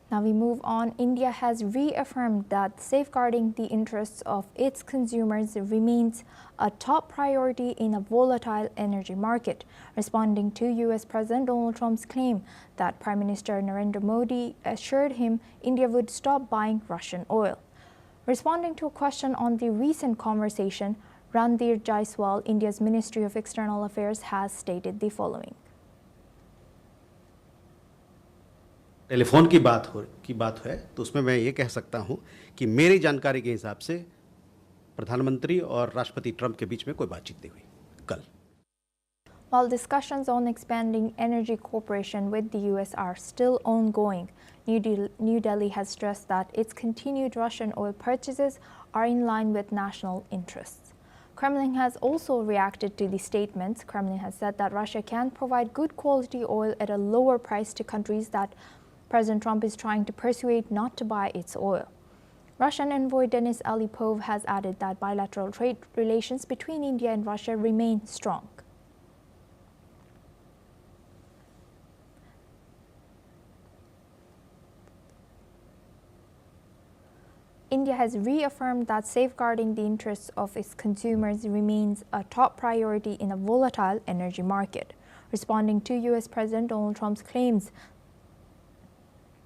Now we move on. India has reaffirmed that safeguarding the interests of its consumers remains a top priority in a volatile energy market, responding to U.S. President Donald Trump's claim that Prime Minister Narendra Modi assured him India would stop buying Russian oil. Responding to a question on the recent conversation, Randir Jaiswal, India's Ministry of External Affairs, has stated the following. Telephone की बात है तो उसमें मैं ये कह सकता हूं कि मेरी जानकारी के हिसाब से प्रधानमंत्री और राष्ट्रपति ट्रंप के बीच में कोई बातचीत नहीं हुई कल. While discussions on expanding energy cooperation with the U.S. are still ongoing, New Delhi has stressed that its continued Russian oil purchases are in line with national interests. Kremlin has also reacted to the statements. Kremlin has said that Russia can provide good quality oil at a lower price to countries that President Trump is trying to persuade not to buy its oil. Russian envoy Denis Alipov has added that bilateral trade relations between India and Russia remain strong. India has reaffirmed that safeguarding the interests of its consumers remains a top priority in a volatile energy market, responding to U.S. President Donald Trump's claims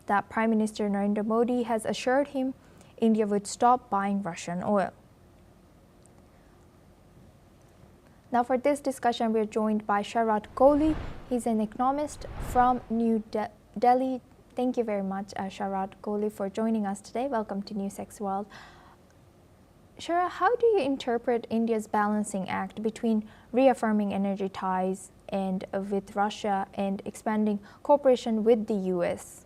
that Prime Minister Narendra Modi has assured him India would stop buying Russian oil. Now for this discussion, we are joined by Sharat Kohli. He's an economist from New Delhi. Thank you very much, Sharat Kohli, for joining us today. Welcome to NewsX World. Sharat, how do you interpret India's balancing act between reaffirming energy ties and with Russia and expanding cooperation with the U.S.?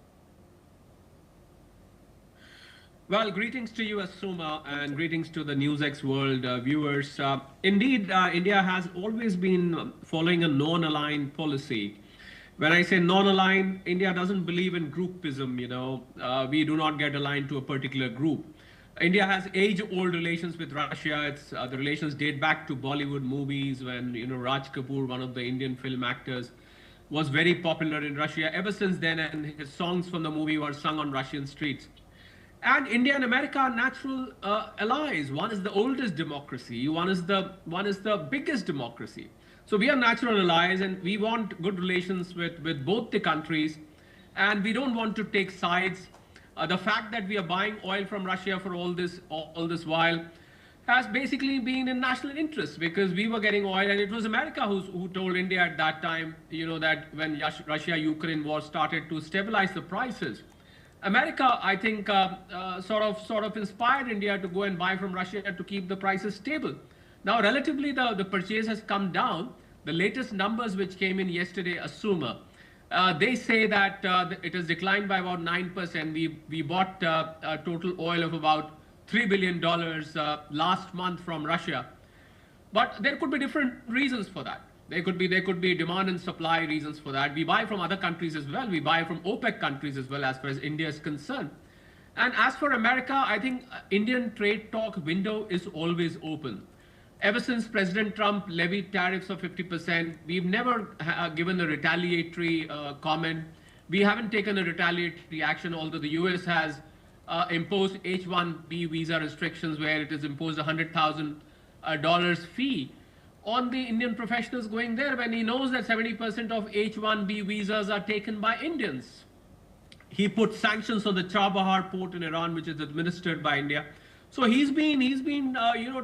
Well, greetings to you, Asuma, and greetings to the NewsX World viewers. Indeed, India has always been following a non-aligned policy. When I say non-aligned, India doesn't believe in groupism, we do not get aligned to a particular group. India has age-old relations with Russia. The relations date back to Bollywood movies when, Raj Kapoor, one of the Indian film actors, was very popular in Russia ever since then, and his songs from the movie were sung on Russian streets. And India and America are natural allies. One is the oldest democracy. One is the biggest democracy. So we are natural allies, and we want good relations with both the countries. And we don't want to take sides. The fact that we are buying oil from Russia for all this while has basically been in national interest, because we were getting oil, and it was America who told India at that time, that when Russia-Ukraine war started, to stabilize the prices. America, I think, sort of inspired India to go and buy from Russia to keep the prices stable. Now, relatively, the purchase has come down. The latest numbers which came in yesterday, Asuma, they say that it has declined by about 9%. We bought a total oil of about $3 billion last month from Russia. But there could be different reasons for that. There could be demand and supply reasons for that. We buy from other countries as well. We buy from OPEC countries as well, as far as India is concerned. And as for America, I think Indian trade talk window is always open. Ever since President Trump levied tariffs of 50%, we've never given a retaliatory comment. We haven't taken a retaliatory action, although the US has imposed H-1B visa restrictions, where it has imposed $100,000 fee on the Indian professionals going there, when he knows that 70% of H-1B visas are taken by Indians. He put sanctions on the Chabahar port in Iran, which is administered by India. So he's been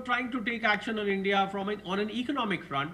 trying to take action on India on an economic front.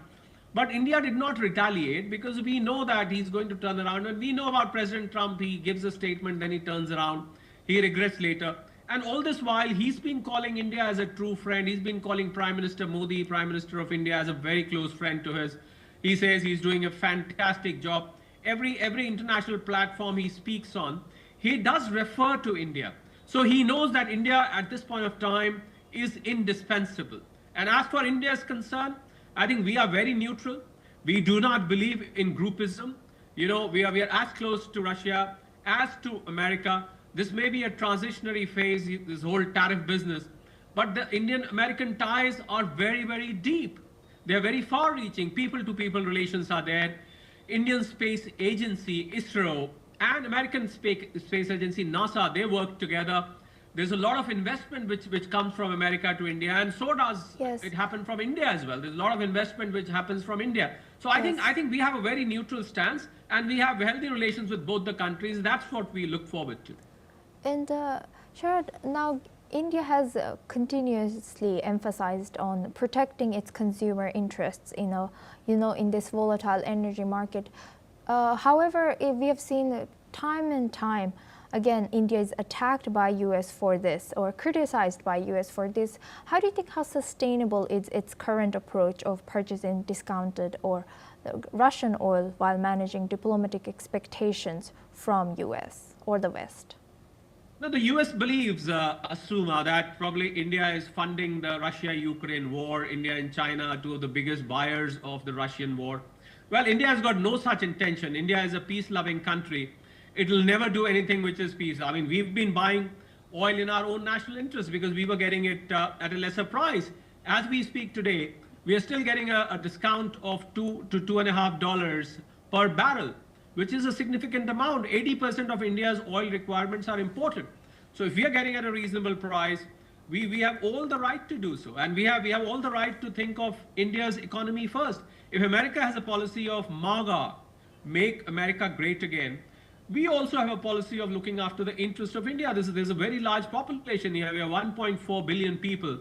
But India did not retaliate, because we know that he's going to turn around. And we know about President Trump. He gives a statement, then he turns around. He regrets later. And all this while, he's been calling India as a true friend. He's been calling Prime Minister Modi, Prime Minister of India, as a very close friend to his. He says he's doing a fantastic job. Every international platform he speaks on, he does refer to India. So he knows that India at this point of time is indispensable. And as for India is concerned, I think we are very neutral. We do not believe in groupism. We are as close to Russia as to America. This may be a transitionary phase, this whole tariff business, but the Indian-American ties are very, very deep. They're very far-reaching. People-to-people relations are there. Indian Space Agency, ISRO, and American Space Agency, NASA, they work together. There's a lot of investment which comes from America to India, and so does Yes. it happen from India as well. There's a lot of investment which happens from India. So I Yes. think we have a very neutral stance, and we have healthy relations with both the countries. That's what we look forward to. And Sharad, now India has continuously emphasized on protecting its consumer interests in this volatile energy market. However, we have seen time and time again, India is attacked by US for this or criticized by US for this. How do you think how sustainable is its current approach of purchasing discounted or Russian oil while managing diplomatic expectations from US or the West? Now, the US believes, Asuma, that probably India is funding the Russia-Ukraine war. India and China are two of the biggest buyers of the Russian war. Well, India has got no such intention. India is a peace-loving country. It will never do anything which is peace. I mean, we've been buying oil in our own national interest because we were getting it at a lesser price. As we speak today, we are still getting a discount of $2 to $2.50 per barrel, which is a significant amount. 80% of India's oil requirements are imported. So if we are getting at a reasonable price, we have all the right to do so. And we have all the right to think of India's economy first. If America has a policy of MAGA, make America great again, we also have a policy of looking after the interest of India. There's a very large population here. We have 1.4 billion people.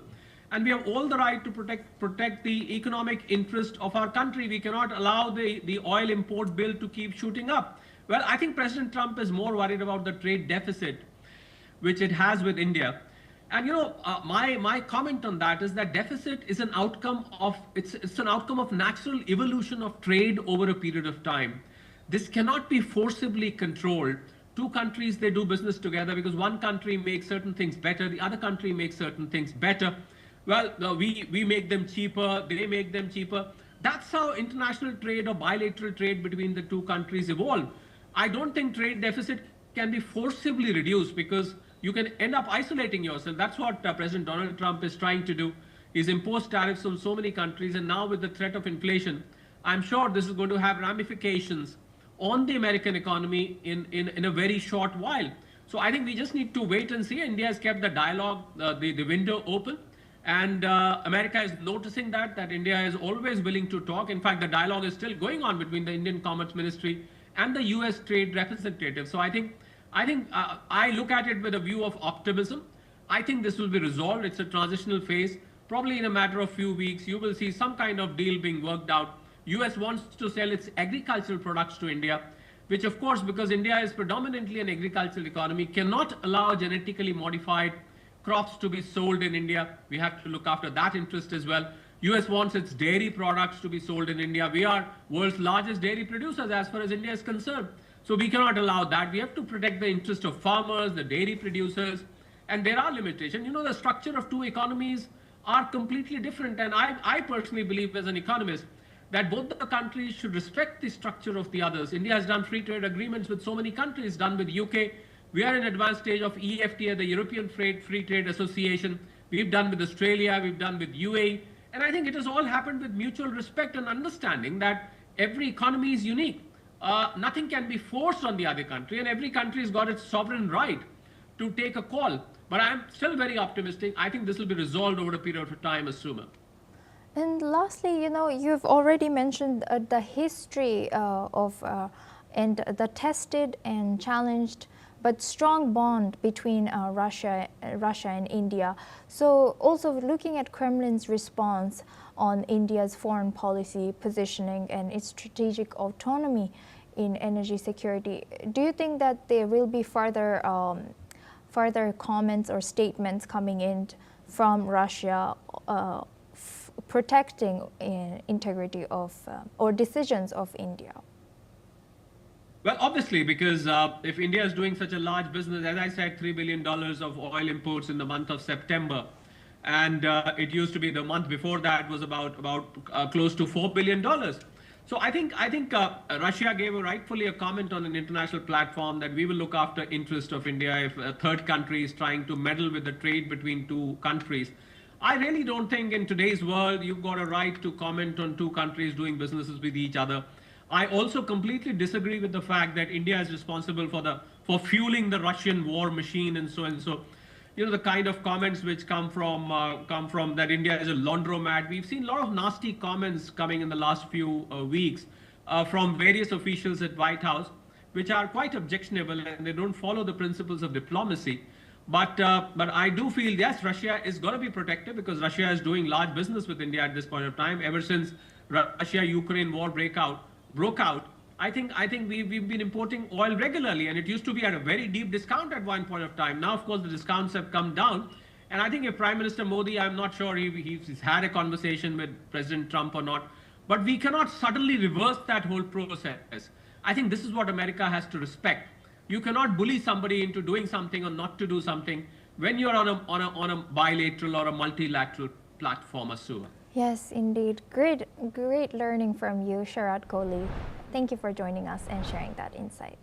And we have all the right to protect the economic interest of our country. We cannot allow the oil import bill to keep shooting up. Well, I think President Trump is more worried about the trade deficit, which it has with India. And my comment on that is that deficit is an outcome of, it's an outcome of natural evolution of trade over a period of time. This cannot be forcibly controlled. Two countries, they do business together because one country makes certain things better, the other country makes certain things better. Well, we make them cheaper, they make them cheaper. That's how international trade or bilateral trade between the two countries evolve. I don't think trade deficit can be forcibly reduced because you can end up isolating yourself. That's what President Donald Trump is trying to do. He's imposed tariffs on so many countries, and now with the threat of inflation, I'm sure this is going to have ramifications on the American economy in a very short while. So I think we just need to wait and see. India has kept the dialogue, the window open. And America is noticing that India is always willing to talk. In fact, the dialogue is still going on between the Indian Commerce Ministry and the US trade representative. So I think I look at it with a view of optimism. I think this will be resolved. It's a transitional phase. Probably in a matter of few weeks, you will see some kind of deal being worked out. US wants to sell its agricultural products to India, which of course, because India is predominantly an agricultural economy, cannot allow genetically modified crops to be sold in India. We have to look after that interest as well. US wants its dairy products to be sold in India. We are world's largest dairy producers as far as India is concerned. So we cannot allow that. We have to protect the interest of farmers, the dairy producers, and there are limitations. The structure of two economies are completely different. And I personally believe as an economist that both the countries should respect the structure of the others. India has done free trade agreements with so many countries, done with UK. We are in advanced stage of EFTA, the European Free Trade Association. We've done with Australia, we've done with UAE. And I think it has all happened with mutual respect and understanding that every economy is unique. Nothing can be forced on the other country, and every country has got its sovereign right to take a call. But I'm still very optimistic. I think this will be resolved over a period of time, Asuma. And lastly, you've already mentioned the history and the tested and challenged but strong bond between Russia and India. So also looking at Kremlin's response on India's foreign policy positioning and its strategic autonomy in energy security, do you think that there will be further comments or statements coming in from Russia protecting integrity of or decisions of India? Well, obviously, because if India is doing such a large business, as I said, $3 billion of oil imports in the month of September, and it used to be the month before that was about close to $4 billion. So I think Russia gave rightfully a comment on an international platform that we will look after interest of India if a third country is trying to meddle with the trade between two countries. I really don't think in today's world you've got a right to comment on two countries doing businesses with each other. I also completely disagree with the fact that India is responsible for fueling the Russian war machine and so and so. The kind of comments which come from that India is a laundromat. We've seen a lot of nasty comments coming in the last few weeks from various officials at White House, which are quite objectionable and they don't follow the principles of diplomacy. But I do feel, yes, Russia is going to be protected because Russia is doing large business with India at this point of time. Ever since Russia-Ukraine war broke out, I think we've been importing oil regularly, and it used to be at a very deep discount at one point of time. Now, of course, the discounts have come down. And I think if Prime Minister Modi, I'm not sure he's had a conversation with President Trump or not, but we cannot suddenly reverse that whole process. I think this is what America has to respect. You cannot bully somebody into doing something or not to do something when you're on a bilateral or a multilateral platform, Asua. Yes, indeed. Great learning from you, Sharad Kohli. Thank you for joining us and sharing that insight.